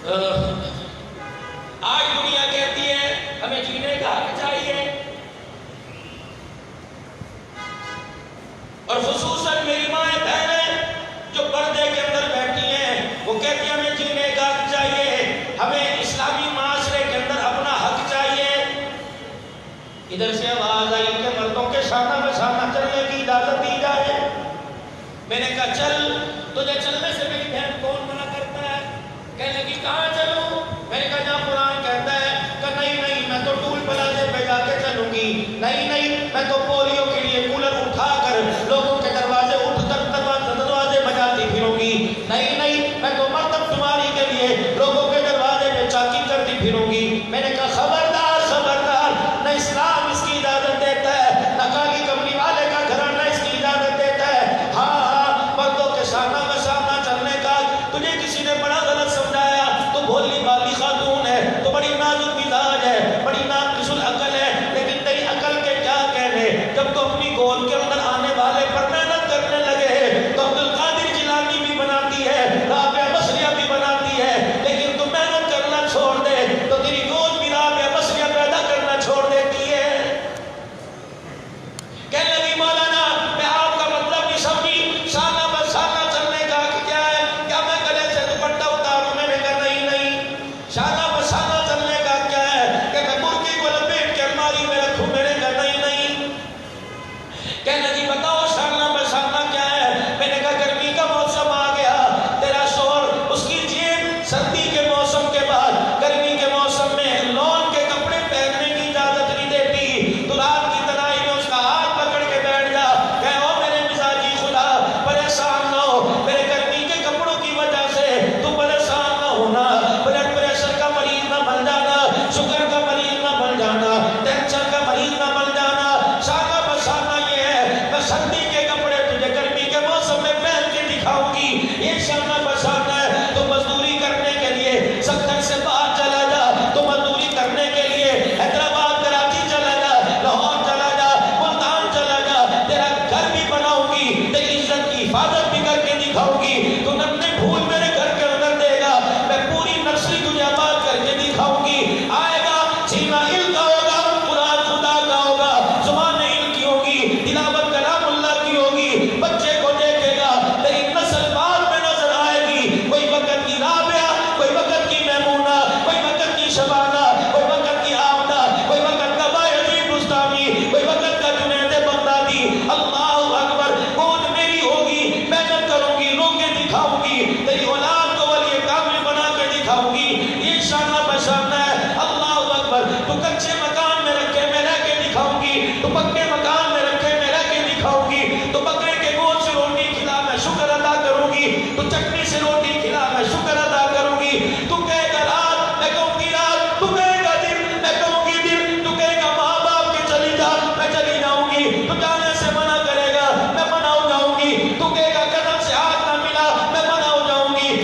آج دنیا کہتی ہے ہمیں جینے کا حق چاہیے، اور خصوصاً میری مائیں بہنیں جو پردے کے اندر بیٹھی ہیں وہ کہتی ہیں ہمیں جینے کا حق چاہیے، ہمیں اسلامی معاشرے کے اندر اپنا حق چاہیے۔ ادھر سے آواز آئی کہ مردوں کے شانہ بشانہ چلنے کی اجازت دی جائے۔ میں نے کہا چل، تجھے چلنے سے میری بہن کون منع کرتا ہے؟ کہنے لگی کہاں چلوں؟ میں نے کہا جہاں قرآن کہتا ہے کہ نہیں میں تو ٹول پلازے پہ جا کے چلوں گی، نہیں میں تو پولیو کے لیے کولر اٹھا کر لوگوں کے دروازے دروازے بجاتی پھروں گی، نہیں میں تو مردم شماری کے لیے لوگوں کے دروازے پہ چاکی کرتی پھروں گی۔ میں نے کہا خبردار، نہ اسلام اس کی اجازت دیتا ہے، نہ کالی کملی والے کا گھرانہ اس کی اجازت دیتا ہے۔ ہاں مردوں کے سامنا بسامنا چلنے کا تجھے کسی نے بڑا غلط سمجھایا، تو بھولی بالی خاتون ہے، تو بڑی نازک مزاج ہے، بڑی ناقص العقل ہے، لیکن تیری عقل کے کیا کہنے؟ جب تو اپنی گود کے اندر آنے والے پر محنت کرنے لگے تو عبدالقادر جیلانی بھی بناتی ہے، رابعہ بصریہ بھی بناتی ہے، لیکن تو محنت کرنا چھوڑ دے تو تیری گود بھی رابعہ بصریہ پیدا کرنا چھوڑ دیتی ہے۔ کہنے لگی مولانا میں آپ کا مطلب نہیں سمجھی، سالہ بسالہ چلنے کا کیا ہے؟ کیا میں گلے سے دوپٹہ اتاروں؟ میں نے کہا نہیں، سالہ بسالہ چلنے کا کیا ہے کہ میں برقعے کو لپیٹ کے الماری میں رکھوں؟ میں نے کہا نہیں۔ کہنے لگی بتاؤ سالہ بسالہ کیا ہے؟ میں نے کہا گرمی کا موسم آ گیا، تیرا شوہر اس کی جیب سردی کے موسم کے بعد گرمی کے موسم میں لون کے کپڑے پہننے کی اجازت نہیں دیتی، تو رات کی تنہائی میں اس کا ہاتھ پکڑ کے بیٹھ جا، کہ او میرے مزاجی خدا پریشان نہ ہو، میرے گرمی کے کپڑوں کی وجہ سے تو پریشان نہ ہونا، بلڈ پریشر کا مریض نہ بن جانا، شوگر کا مریض نہ بن جانا، ٹینشن کا مریض نہ بن جانا۔ سالہ بسالہ یہ ہے میں سردی کے کپڑے تجھے گرمی کے موسم میں پہن کے دکھاؤں گی، یہ سالہ بسالہ ہے۔ تو مزدوری کرنے کے لیے سکتر سے باہر چلا جا، تو مزدوری کرنے کے لیے حیدرآباد کراچی چلا جا، لاہور چلا جا، ملتان چلا جا، تیرا گھر بھی بناؤں گی، تیری عزت کی حفاظت بھی کر کے دکھاؤں گی، تو ننے پھول میرے گھر کے اندر دے گا، میں پوری نرسری تجھے آباد کر کے دکھاؤں گی۔ آئے گا سینہ علم کا ہوگا، قرآن خدا کا ہوگا، زبان علم کی ہوگی، تلاوت کلام اللہ کی ہوگی، بچے کو دیکھے گا، تیری نسل بعد میں نظر آئے گی، کوئی وقت کی رابعہ، کوئی وقت کی میمونہ، کوئی وقت کی شبانہ، کوئی وقت کی آمنہ، کوئی وقت کا بایزید بستامی، کوئی وقت کا جنید بغدادی۔ اللہ اکبر، گود میری ہوگی، محنت کروں گی، رو کے دکھاؤں گی، تیری اولاد کو ولی کامل بنا کے دکھاؤں گی، یہ شانہ بشانہ ہے۔ اللہ اکبر، تو کچے مکان میں رکھے میں رہ کے دکھاؤں گی، تو پکے مکان میں رکھے میں رہ کے دکھاؤں گی، تو بکرے کے گوشت سے روٹی کھلا میں شکر ادا کروں گی، تو چٹنی سے روٹی کھلا میں شکر ادا کروں گی، تو کہے گا رات میں کہوں گی رات، تو کہے گا دن میں کہوں گی دن، تو کہے گا ماں باپ کے چلی جا میں چلی جاؤں گی، تو جانے سے منع کرے گا میں منع ہو جاؤں گی، تو کہے گا قدم سے ہاتھ نہ ملا میں منع ہو جاؤں گی،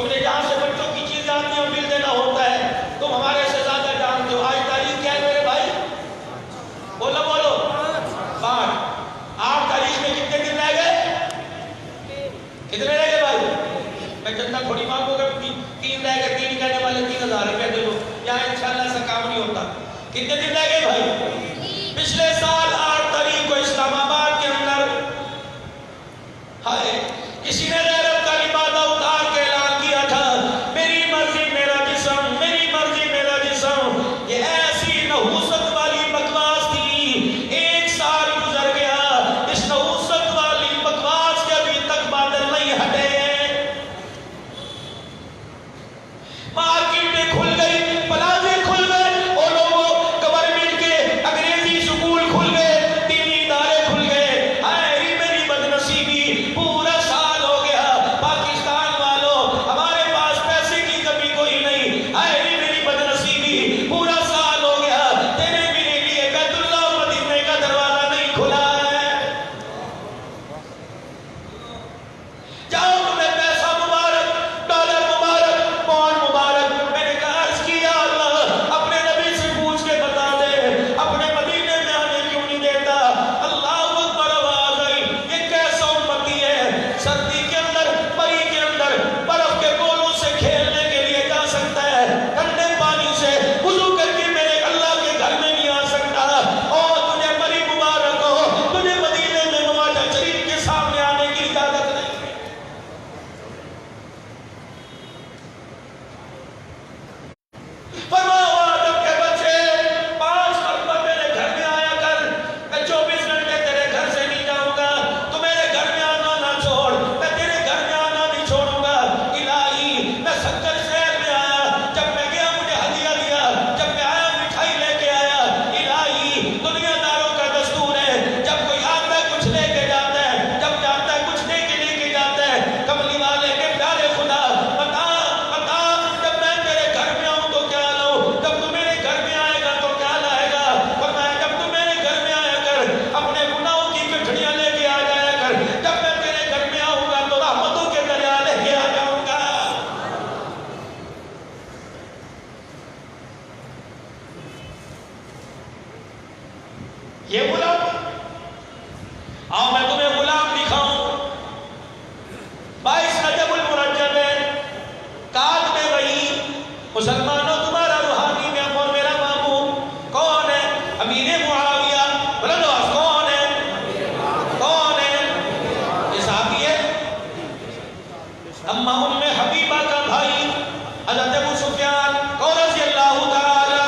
تم نے جہاں سے بچوں کی چیزیں آتی ہیں بل دینا ہوتا ہے، تم ہمارے سے زیادہ جانتے ہو۔ آج تاریخ کیا ہے میرے بھائی؟ بولو بولو، 5۔ 8 تاریخ میں کتنے دن رہ گئے؟ کتنے رہ گئے بھائی؟ میں چندہ تھوڑی مانگوں گا، 3 رہ گئے، 3 کہنے والے 3000 روپے دے دو، یہاں انشاءاللہ ایسا کام نہیں ہوتا۔ کتنے دن رہ گئے بھائی؟ پچھلے سال 8 تاریخ کو اسلام آباد کے اندر ہائے کسی نے غیرت کا لبادہ اتار کے اعلان کیا تھا، میری مرضی میرا جسم، میری مرضی میرا جسم۔ یہ ایسی نحوست والی بکواس تھی، 1 سال گزر گیا، اس نحوست والی بکواس کے ابھی تک بادل نہیں ہٹے۔ مارکیٹیں کھل گئی، پلازے کھل گئے، اور لوگوں گورنمنٹ کے انگریزی سکول کھل گئے، دینی ادارے کھل گئے۔ ہائے میری بدنصیبی، پورا سال ہو گیا، پاکستان والوں ہمارے پاس پیسے کی کمی کوئی نہیں۔ ہائے میری بدنصیبی، پورا سال ہو گیا، تیرے میرے لیے بیت اللہ مدینے کا دروازہ نہیں کھلا ہے۔ جاؤ تمہیں پیسہ مبارک، ڈالر مبارک، پاؤنڈ مبارک۔ میں نے کہا عرض کیا اللہ اپنے نبی سے پوچھ کے بتا دے، اپنے مدینے میں آنے کیوں نہیں دیتا؟ اللہ اکبر، آواز آئی، یہ کیسا امتی ہے، سردی کے اندر، مئی کے اندر برف کے گولوں سے کھیلنے کے لیے جا سکتا ہے، ٹھنڈے پانی سے وضو کر کے میرے اللہ کے گھر میں نہیں آ سکتا، اور تجھے مری مبارک ہو، تجھے مدینے میں مواجہ شریف کے سامنے آنے کی اجازت نہیں ہے۔ فرمایا آدم کے بچے 5 مرتبہ میرے گھر میں آیا کر، میں 24 گھنٹے تیرے گھر سے نہیں جاؤں گا، تو میرے گھر میں آنا نہ چھوڑ، میں تیرے گھر میں آنا نہیں چھوڑوں گا۔ الہی میں 70 شہر میں آیا، جب میں گیا مجھے ہدیہ دیا، جب میں آیا مٹھائی لے کے آیا۔ الہی دنیا داروں کا دستور ہے، جب کوئی آتا ہے کچھ لے کے جاتا ہے، جب جاتا ہے کچھ دے کے لے کے جاتا ہے۔ کملی والے کے پیارے خدا بتا بتا، جب میں تیرے گھر میں آؤں تو کیا لاؤں، جب تو میرے گھر میں آئے گا تو کیا لائے گا؟ فرمایا جب تو میرے گھر میں آیا کر اپنے گناہوں کی گٹھڑیاں لے کے آ جایا کر، جب میں تیرے گھر میں آؤں گا تو رحمتوں کے دریا لے کے آ جاؤں گا۔ یہ غلام، آؤ میں تمہیں غلام دکھاؤں۔ 22 رجب المرجب ہے، کاتب وحی، مسلمانوں تمہارا روحانی میں اور میرا مامون کون ہے؟ امیر معاویہ۔ بلند آواز، کون ہے؟ کون ہے؟ یہ صحابی ہے، اما ام حبیبہ کا بھائی حضرت ابو سفیان رضی اللہ تعالی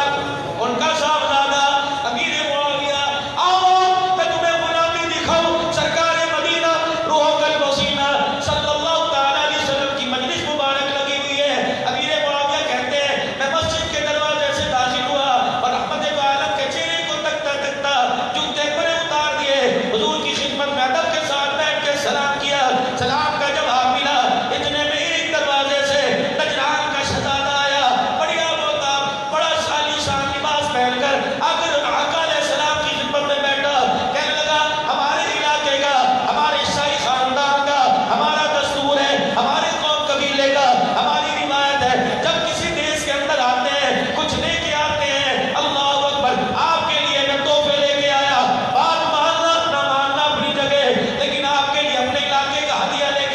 ان کا صاحبزادہ امیر معاویہ۔ آؤ میں تمہیں غلامی دکھاؤں۔ سرکار مدینہ روح قلب و سینہ صلی اللہ تعالی علیہ وسلم کی مجلس مبارک لگی ہوئی ہے۔ امیر معاویہ کہتے ہیں میں مسجد کے دروازے سے داخل ہوا اور رحمت عالم کے چہرے کو تکتا تکتا جوتے پرے اتار دیے، حضور کی خدمت میں ادب کے ساتھ بیٹھ کے سلام کیا۔ سلام کا جواب ملا، اتنے میں ایک دروازے سے نجران کا شہزادہ آیا، بڑیا ہوتا، بڑا شالی شان لباس پہن کر آخر آقا علیہ السلام کی خدمت میں بیٹھا، کہنے لگا ہمارے علاقے کا، ہمارے شاہی خاندان کا ہمارا دستور ہے، ہمارے قوم قبیلے کا ہماری روایت ہے، جب کسی دیش کے اندر آتے ہیں کچھ لے کے آتے ہیں، اللہ اکبر، آپ کے لیے میں تحفے لے کے آیا، بات ماننا نہ ماننا اپنی جگہ، لیکن آپ کے لیے اپنے علاقے کا ہدیہ لے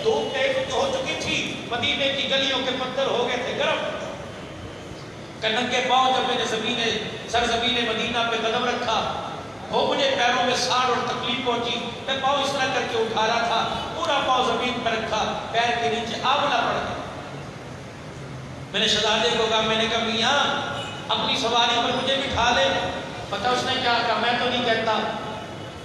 دھوپ تیز ہو چکی تھی، مدینے کی گلیوں کے پتھر ہو گئے تھے گرم، کہ ننگے پاؤں جب میں نے سرزمین مدینہ پہ قدم رکھا، وہ مجھے پیروں میں ساڑ اور تکلیف پہنچی، میں پاؤں اس طرح کر کے اٹھا رہا تھا، پورا پاؤں زمین پر رکھا، پیر کے نیچے آملہ پڑ گیا۔ میں نے شہزادے کو کہا، میں نے کہا میاں اپنی سواری پر مجھے بٹھا لے۔ پتہ اس نے کیا کہا؟ میں تو نہیں کہتا۔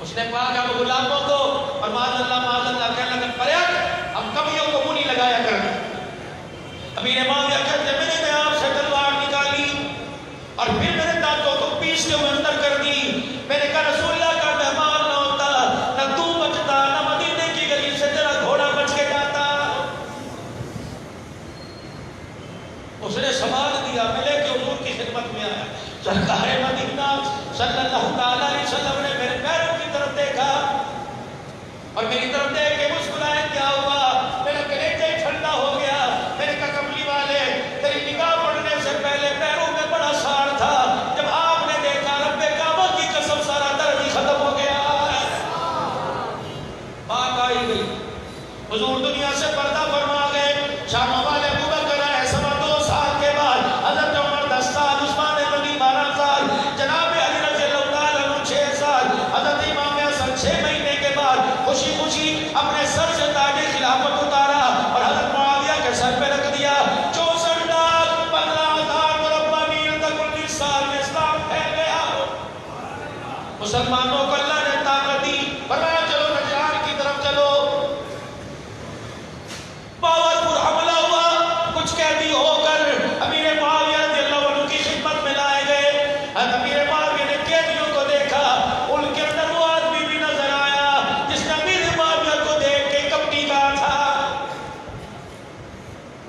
اس نے کہا کہ ہم غلاموں کو، اور معاذ اللہ کہنے لگا، پریت ہم کبھیوں کو منہ نہیں لگایا کرنا۔ امیر معاویہ کہتے میں نے آپ سے تلوار نکالی اور پھر میرے دانتوں کو پیس کے اندر کر دی۔ میں نے کہا رسول اللہ کا مہمان نہ ہوتا، نہ تو بچتا، نہ مدینے کی گلی سے تیرا گھوڑا بچ کے جاتا۔ اس نے سوال دیا، میں لے کے حضور کی خدمت میں آیا، سرکار مدینہ صلی اللہ تعالیٰ علیہ وسلم نے میرے پیروں کی طرف دیکھا اور میری طرف دیکھ کے مسکرائے، کیا ہوا؟ میرا کلیجہ ٹھنڈا ہو گیا۔ میں نے کہا کملی والے، تیری نگاہ پڑنے سے پہلے پیروں میں بڑا ساڑ تھا، جب آپ نے دیکھا رب کعبہ کی قسم سارا درد ہی ختم ہو گیا۔ بات آئی گئی، حضور دنیا سے پردہ فرما گئے، شام والے ابو بکر آئے، سوا 2 سال کے بعد، حضرت عمر 10 سال، عثمان غنی 12 سال، جناب علی رضی اللہ تعالیٰ عنہ 6 سال، حضرت امام حسن 6 مہینے کے بعد خوشی خوشی اپنے سر سے تاج خلافت اتارا اور حضرت معاویہ کے سر پہ رکھ دیا۔ 64 لاکھ 15,000 مربع میل تک 19 سال میں اسلام پھیل گیا۔ مسلمانوں کو اللہ نے طاقت دی، فرمایا چلو نجران کی طرف چلو۔ باورپور حملہ ہوا، کچھ قیدی ہو کر امیر معاویہ رضی اللہ عنہ کی خدمت میں لائے گئے۔ امیر معاویہ نے قیدیوں کو دیکھا، ان کے اندر وہ آدمی بھی نظر آیا جس نے امیر معاویہ کو دیکھ کے کپٹی کہا تھا،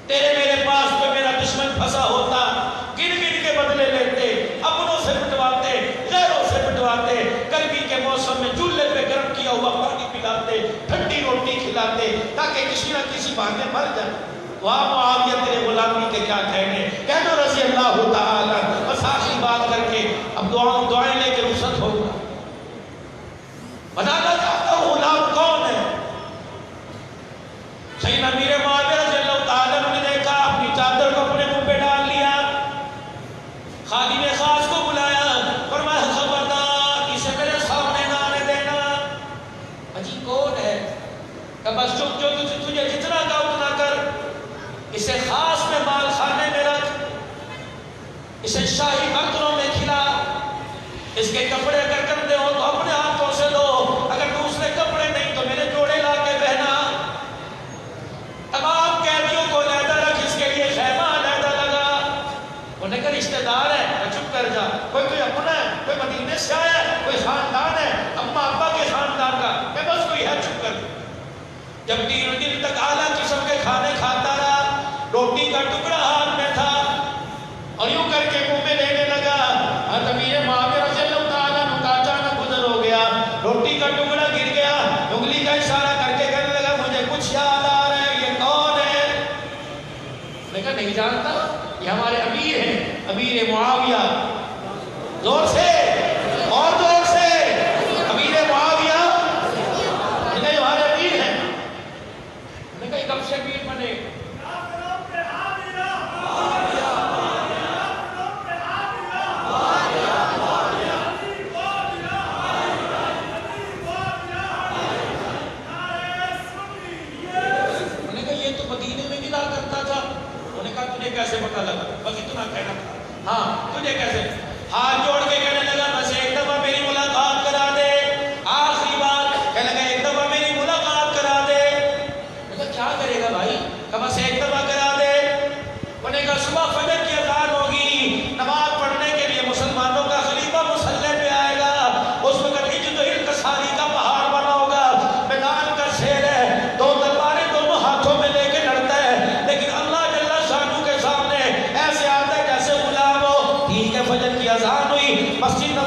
تیرے میرے پاس پہ میرا دشمن پھنسا ہوتا، گن گن کے بدلے لیتے، اپنوں سے پٹواتے، غیروں سے پٹواتے، گرمی کے موسم میں چولہے پہ گرم کیا ہوا پانی پلاتے، ٹھنڈی روٹی کھلاتے، تاکہ کسی نہ کسی بہانے مر جائے۔ وہاں معاویہ تیرے غلامی کے کیا کہنے، کہہ دو رضی اللہ تعالیٰ۔ بس آخری بات کر کے اب دعائیں لے کے رخصت ہوگا۔ بتانا چاہتا ہوں غلام کون ہے؟ سیدنا امیر معاویہ رضی اللہ تعالیٰ نے دیکھا، اپنی چادر کو اپنے منہ پہ ڈال لیا، خادم خاص کو بلایا، فرمایا خبردار اسے میرے سامنے نہ آنے دینا۔ اجی کون ہے؟ کہ بس چپ، جو تجھے جتنا کا اتنا کر، اسے خاص میں مال خانے میں رکھ، اسے شاہی برتنوں میں کھلا، اس کے کپڑے اگر گندے ہو تو اپنے ہاتھوں سے دو، اگر دوسرے کپڑے نہیں تو میرے جوڑے لا کے پہنا۔ تمام قیدیوں کو علیحدہ رکھ، اس کے لیے خیمہ علیحدہ لگا۔ انہوں نے کہا رشتہ دار ہے، چپ کر جا، کوئی اپنا ہے، کوئی مدینے سے آیا ہے، کوئی خاندان ہے، اماں ابا کے خاندان کا، میں بس کوئی ہے، چپ کر۔ جب 3 دن تک اعلیٰ قسم کے کھانے کھاتا رہا، روٹی کا ٹکڑا ہاتھ میں تھا اور یوں کر کے منہ میں لینے لگا، امیر معاویہ رضی اللہ تعالیٰ عنہ کا اچانک گزر ہو گیا، روٹی کا ٹکڑا گر گیا، انگلی کا اشارہ کر کے کہنے لگا مجھے کچھ یاد آ رہا ہے، یہ کون ہے؟ میں کہا نہیں جانتا، یہ ہمارے امیر ہیں، امیر معاویہ۔ زور سے اور زور سے، امیر معاویہ، یہ ہمارے امیر ہیں۔ میں کہا کب سے امیر بنے؟ تجھے کیسے پتا لگا؟ بس اتنا کہنا تھا۔ ہاں تجھے کیسے؟ ہاتھ جوڑ کے کہنے لگا بس ایک دفعہ میری ملاقات کرا دے، آخری بات کہنے لگا ایک دفعہ میری ملاقات کرا دے۔ میں کہا کیا کرے گا بھائی؟ کہ بس ایک دفعہ کرا دے۔ انہوں نے کہا صبح فجر کی اذان ہوگی، نماز پڑھنے کے لیے مسلمانوں کا خلیفہ مصلی پہ آئے گا، اس وقت عجد و انکساری کا پہاڑ بنا ہوگا، میدان کا شیر ہے، 2 تلواریں دونوں ہاتھوں میں لے کے لڑتا ہے، لیکن اللہ جل شانہ کے سامنے ایسے آتا ہے جیسے غلام ہو۔ ٹھیک ہے، فجر کی اذان ہوئی، مسجد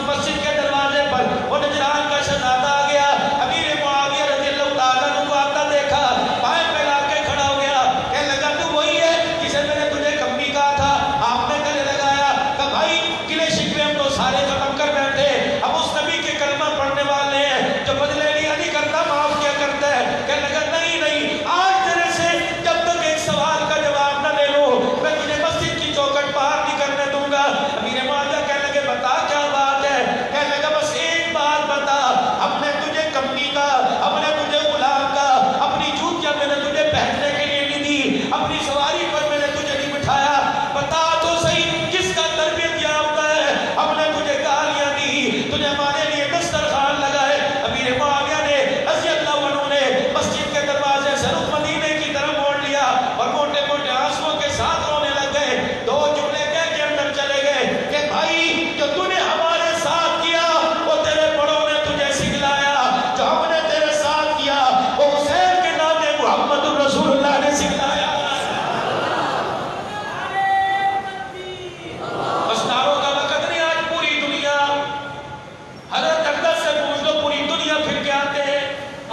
محمد الرسول اللہ نے سکھلایا. اسناروں کا وقت نہیں آج. پوری دنیا حضرت اقدس سے پوچھ لو پوری دنیا پھر کے آتے ہیں.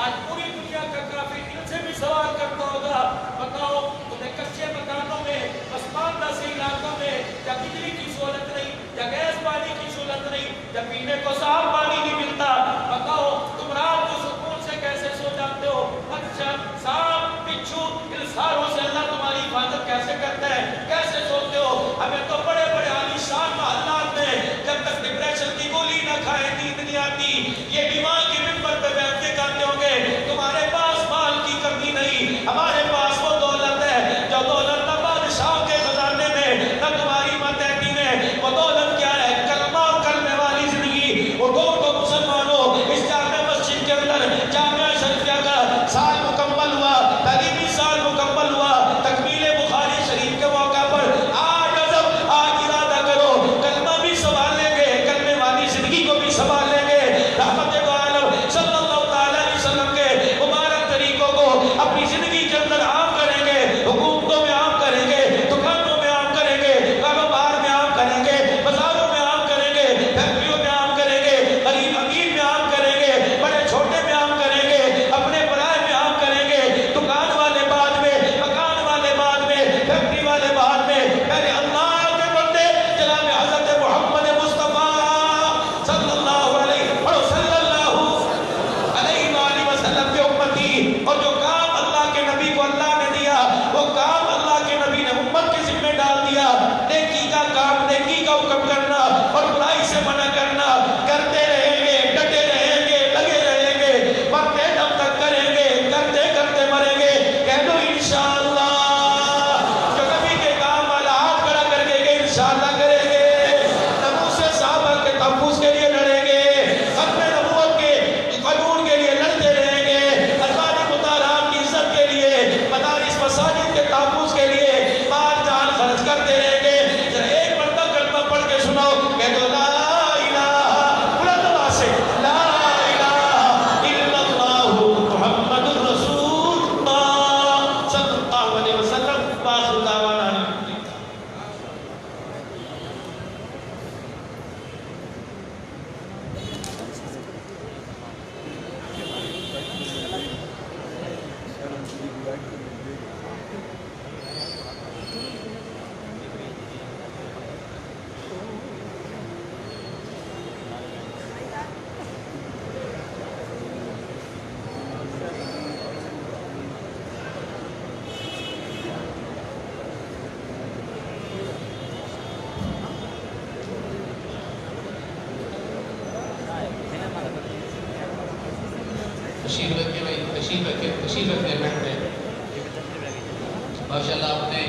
آج پوری دنیا کا کافر ان سے بھی سوال کرتا ہوگا بتاؤ تمہیں کچے مکانوں میں آسمان داسی علاقوں میں یا بجلی کی سہولت نہیں یا گیس پانی کی سہولت نہیں یا پینے کو صاف پانی نہیں ملتا, بتاؤ تم رات کو سکون سے کیسے سو جاتے ہو؟ مچھر سانپ بچھو ان ساروں سے اللہ تمہاری حفاظت کیسے کرتا ہے؟ کیسے سوتے ہو؟ ہمیں تو بڑے بڑے عالیشان محلات میں جب تک ڈپریشن کی گولی نہ کھائے نیند نہیں آتی. یہ بیمار کی ممبر پہ بیٹھ کے کہتے ہوں گے تمہارے پاس مال کی کمی نہیں, ہمارے پاس وہ دولت ہے جو دولت نہ بادشاہ کے خزانے میں نہ تمہاری ماتحتی میں. وہ دولت کیا ہے؟ کلمہ اور کلمے والی زندگی. اٹھو تو مسلمانوں, اس جامع مسجد کے اندر جامعہ شریفہ کا سال مکمل ہوا, تعلیمی سال مکمل ہوا. تکمیل بخاری شریف کے موقع پر آج عزم آج ارادہ کرو کلمہ بھی سنبھال لیں گے, کلمے والی زندگی کو بھی سنبھال لیں گے. رحمت دو عالم صلی اللہ تعالی علیہ وسلم کے مبارک طریقوں کو اپنی زندگی کے اندر عام کریں گے, حکومتوں میں عام کریں گے, دکانوں میں عام کریں گے, کاروبار میں عام کریں گے, بازاروں میں عام کریں گے, فیکٹریوں میں عام کریں گے, غریب امیر میں عام کریں گے, بڑے چھوٹے میں عام کریں گے, اپنے برائے میں عام کریں گے. دکان والے بعد میں, مکان والے بعد میں, فیکٹری والے بعد میں. پہلے اللہ کے بندے جناب حضرت محمد مصطفیٰ صلی اللہ علیہ وسلم کے امتی, اور جو کام اللہ کے نبی کو اللہ نے دیا وہ کام اللہ کے نبی نے امت کے ذمہ ڈال دیا. نیکی کا کام, نیکی کا حکم کرنا اور برائی سے منع کرنا. کرتے رہیں گے, ڈٹے رہیں گے, لگے رہیں گے, مرتے دم تک کریں گے, کرتے کرتے مریں گے. کہہ دو انشاءاللہ. جو نبی کے کام والا ہاتھ کھڑا کر کے کہ انشاءاللہ کریں گے. نبوت سے صحابہ کے تحفظ کے لیے لڑیں گے, ختم نبوت کے قانون کے لیے لڑتے رہیں گے, ازواج مطہرات کی عزت کے لیے, مدارس مساجد کے تحفظ کے لیے مال جان خرچ کرتے رہیں گے. ذرا ایک مرتبہ کلمہ پڑھ کے سناؤ, کہہ دو لا الہ, بلند آواز سے لا الہ الا اللہ محمد الرسول اللہ صلی اللہ علیہ وسلم. وآخر دعوانا الحمد للہ. تشریف رکھے بھائی, تشریف رکھے, تشریف رکھے بیٹھ گئے. ماشاء اللہ آپ نے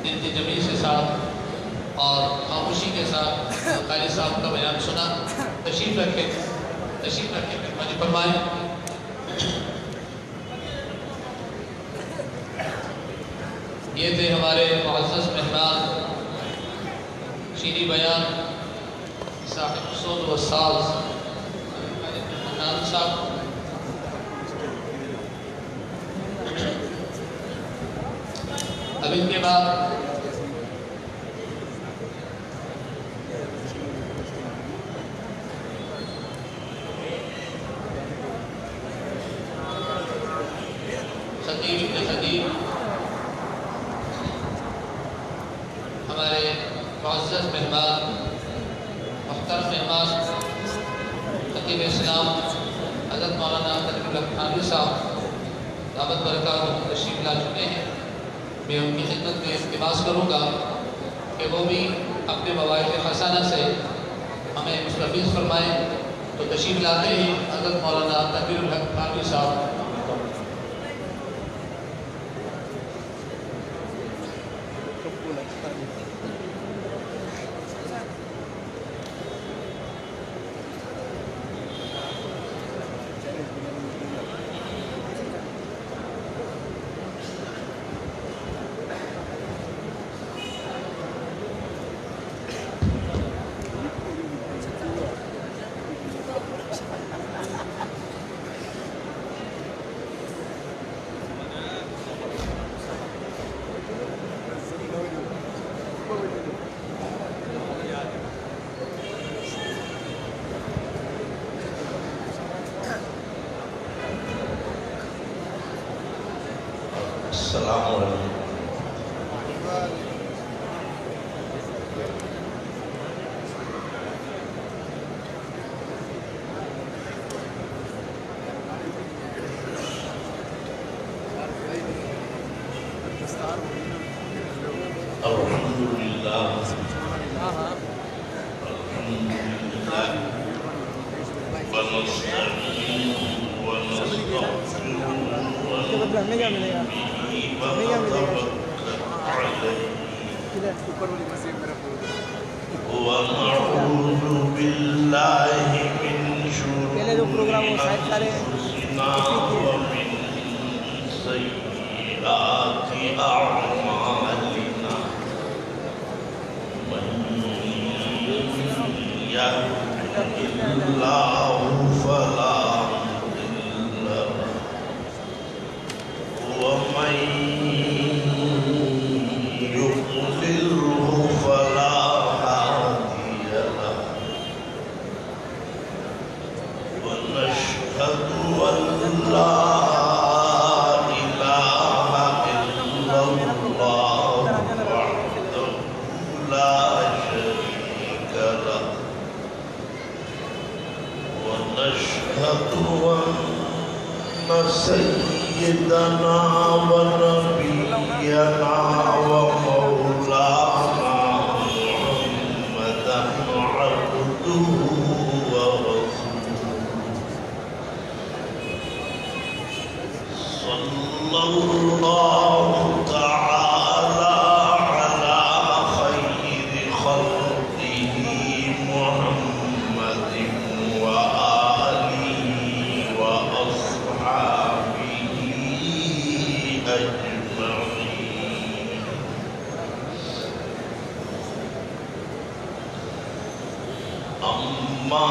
دل کی جمیل سے ساتھ اور خاموشی کے ساتھ قاری صاحب کا بیان سنا. تشریف رکھے, تشریف رکھے, مجھے فرمائیں. یہ تھے ہمارے معزز مہمان شیریں بیان صاحب صوت و ساز نان صاحب. اب ان کے بعد خطیب کے خطیب ہمارے معزز مہمان, محترم مہمان, خطیب اسلام حضرت مولانا تنویر الحق صاحب دعوت برکات تشریف لا چکے ہیں. میں ان کی خدمت میں التماس کروں گا کہ وہ بھی اپنے مواہب خزانہ سے ہمیں مستفیض فرمائیں. تو تشریف لاتے ہیں حضرت مولانا تنویر الحق صاحب. السلام علیکم. الحمدللہ ہمیں کیا ملے گا؟ ہمیں کیا ملے گا؟ ونعوذ باللہ من شرور پہلے جو پروگرام وہ شاید سارے انفسنا ومن سیئات اعمالنا من يهده الله فلا مضل له ومن يضلله فلا هادي له ونشهد أن لا إله إلا الله وحده لا شريك له ونشهد أن سيدنا ونبينا ومولانا محمدا عبده ورسوله صلى الله تعالى على خير خلقه محمد وآله وأصحابه أجمعين. أما